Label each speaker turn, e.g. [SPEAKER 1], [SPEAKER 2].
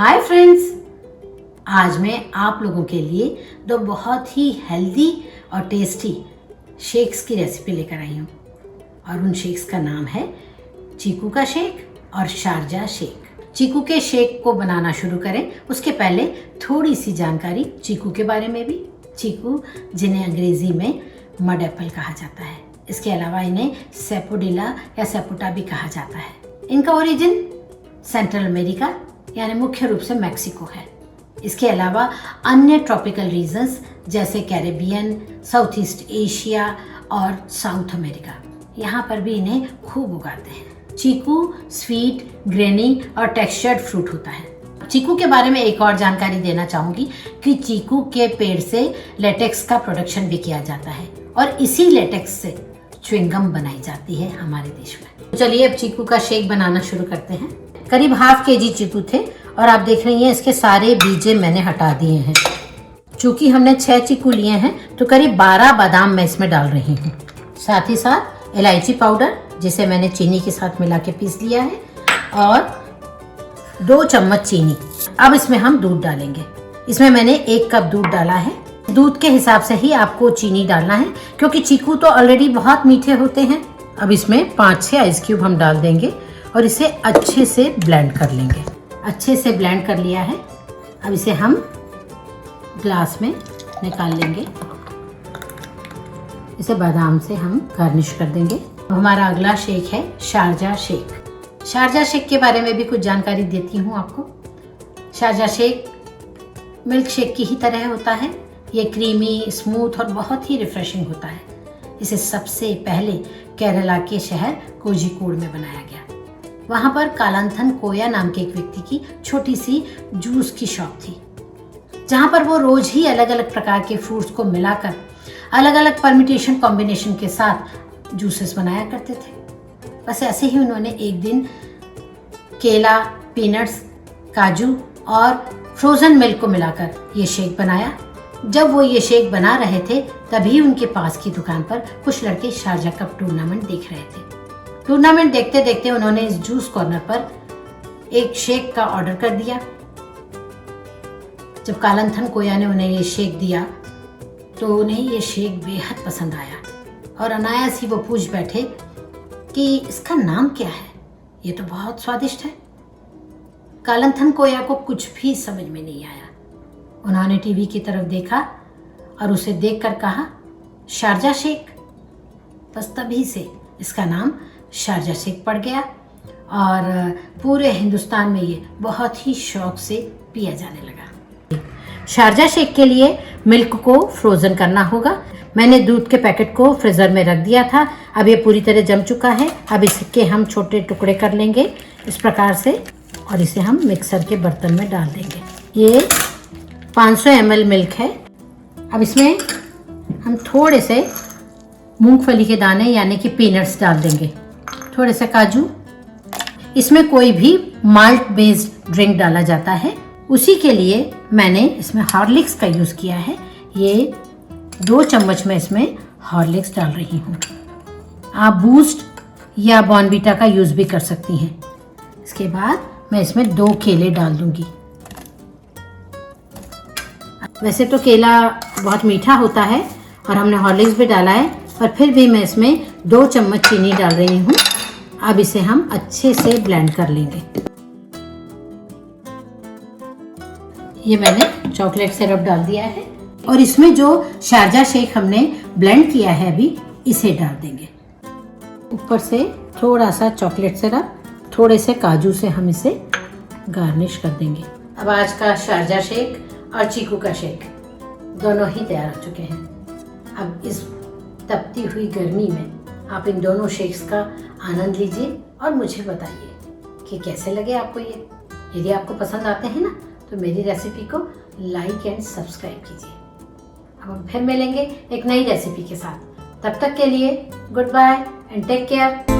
[SPEAKER 1] Hi friends, आज मैं आप लोगों के लिए दो बहुत ही हेल्दी और टेस्टी शेक्स की रेसिपी लेकर आई हूँ और उन शेक्स का नाम है चीकू का शेक और शारजा शेक। चीकू के शेक को बनाना शुरू करें उसके पहले थोड़ी सी जानकारी चीकू के बारे में भी। चीकू जिन्हें अंग्रेजी में मड एप्पल कहा जाता है, इसके अलावा इन्हें सेपोडिला या सेपुटा भी कहा जाता है। इनका ओरिजिन सेंट्रल अमेरिका यानी मुख्य रूप से मैक्सिको है। इसके अलावा अन्य ट्रॉपिकल रीजन्स जैसे कैरेबियन, साउथ ईस्ट एशिया और साउथ अमेरिका, यहाँ पर भी इन्हें खूब उगाते हैं। चीकू स्वीट, ग्रेनी और टेक्सचर्ड फ्रूट होता है। चीकू के बारे में एक और जानकारी देना चाहूँगी कि चीकू के पेड़ से लेटेक्स का प्रोडक्शन भी किया जाता है और इसी लेटेक्स से च्युइंगम बनाई जाती है हमारे देश में। तो चलिए अब चीकू का शेक बनाना शुरू करते हैं। करीब हाफ केजी चीकू थे और आप देख रही हैं इसके सारे बीजे मैंने हटा दिए हैं। चूंकि हमने 6 चीकू लिए हैं तो करीब 12 बादाम मैं इसमें डाल रही हूँ। साथ ही साथ इलायची पाउडर जिसे मैंने चीनी के साथ मिला के पीस लिया है और 2 चम्मच चीनी। अब इसमें हम दूध डालेंगे। इसमें मैंने 1 कप दूध डाला है। दूध के हिसाब से ही आपको चीनी डालना है क्योंकि चीकू तो ऑलरेडी बहुत मीठे होते हैं। अब इसमें 5-6 आइस क्यूब हम डाल देंगे और इसे अच्छे से ब्लेंड कर लेंगे। अच्छे से ब्लेंड कर लिया है। अब इसे हम ग्लास में निकाल लेंगे। इसे बादाम से हम गार्निश कर देंगे। हमारा अगला शेक है शारजा शेक। शारजा शेक के बारे में भी कुछ जानकारी देती हूँ आपको। शारजा शेक मिल्क शेक की ही तरह होता है। ये क्रीमी, स्मूथ और बहुत ही रिफ्रेशिंग होता है। इसे सबसे पहले केरला के शहर कोझिकोड में बनाया गया। वहाँ पर कालांथन कोया नाम के एक व्यक्ति की छोटी सी जूस की शॉप थी, जहाँ पर वो रोज ही अलग अलग प्रकार के फ्रूट्स को मिलाकर अलग अलग परम्यूटेशन कॉम्बिनेशन के साथ जूसेस बनाया करते थे। बस ऐसे ही उन्होंने एक दिन केला, पीनट्स, काजू और फ्रोजन मिल्क को मिलाकर ये शेक बनाया। जब वो ये शेक बना रहे थे तभी उनके पास की दुकान पर कुछ लड़के शारजा कप टूर्नामेंट देख रहे थे। टूर्नामेंट देखते देखते उन्होंने इस जूस कॉर्नर पर एक शेक का ऑर्डर कर दिया। जब कालांथन कोया ने उन्हें ये शेक दिया तो उन्हें ये शेक बेहद पसंद आया और अनायास ही वो पूछ बैठे कि इसका नाम क्या है, ये तो बहुत स्वादिष्ट है। कालांथन कोया को कुछ भी समझ में नहीं आया। उन्होंने टीवी की तरफ देखा और उसे देखकर कहा, शारजा शेक। बस तभी से इसका नाम शारजा शेक पड़ गया और पूरे हिंदुस्तान में ये बहुत ही शौक से पिया जाने लगा। शारजा शेक के लिए मिल्क को फ्रोज़न करना होगा। मैंने दूध के पैकेट को फ्रीज़र में रख दिया था। अब ये पूरी तरह जम चुका है। अब इसके हम छोटे टुकड़े कर लेंगे इस प्रकार से और इसे हम मिक्सर के बर्तन में डाल देंगे। ये 500 ml मिल्क है। अब इसमें हम थोड़े से मूंगफली के दाने यानी कि पीनट्स डाल देंगे, थोड़े से काजू। इसमें कोई भी माल्ट बेस्ड ड्रिंक डाला जाता है, उसी के लिए मैंने इसमें हॉर्लिक्स का यूज़ किया है। ये 2 चम्मच में इसमें हॉर्लिक्स डाल रही हूँ। आप बूस्ट या बॉर्नवीटा का यूज़ भी कर सकती हैं। इसके बाद मैं इसमें 2 केले डाल दूँगी। वैसे तो केला बहुत मीठा होता है और हमने हॉर्लिक्स भी डाला है, पर फिर भी मैं इसमें 2 चम्मच चीनी डाल रही हूँ। अब इसे हम अच्छे से ब्लेंड कर लेंगे। ये मैंने चॉकलेट सिरप डाल दिया है और इसमें जो शारजा शेक हमने ब्लेंड किया है अभी, इसे डाल देंगे। ऊपर से थोड़ा सा चॉकलेट सिरप, थोड़े से काजू से हम इसे गार्निश कर देंगे। अब आज का शारजा शेक और चीकू का शेक दोनों ही तैयार हो चुके हैं। अब इस तपती हुई गर्मी में आप इन दोनों शेक्स का आनंद लीजिए और मुझे बताइए कि कैसे लगे आपको ये। यदि आपको पसंद आते हैं ना तो मेरी रेसिपी को लाइक एंड सब्सक्राइब कीजिए। अब हम फिर मिलेंगे एक नई रेसिपी के साथ। तब तक के लिए goodbye and take care.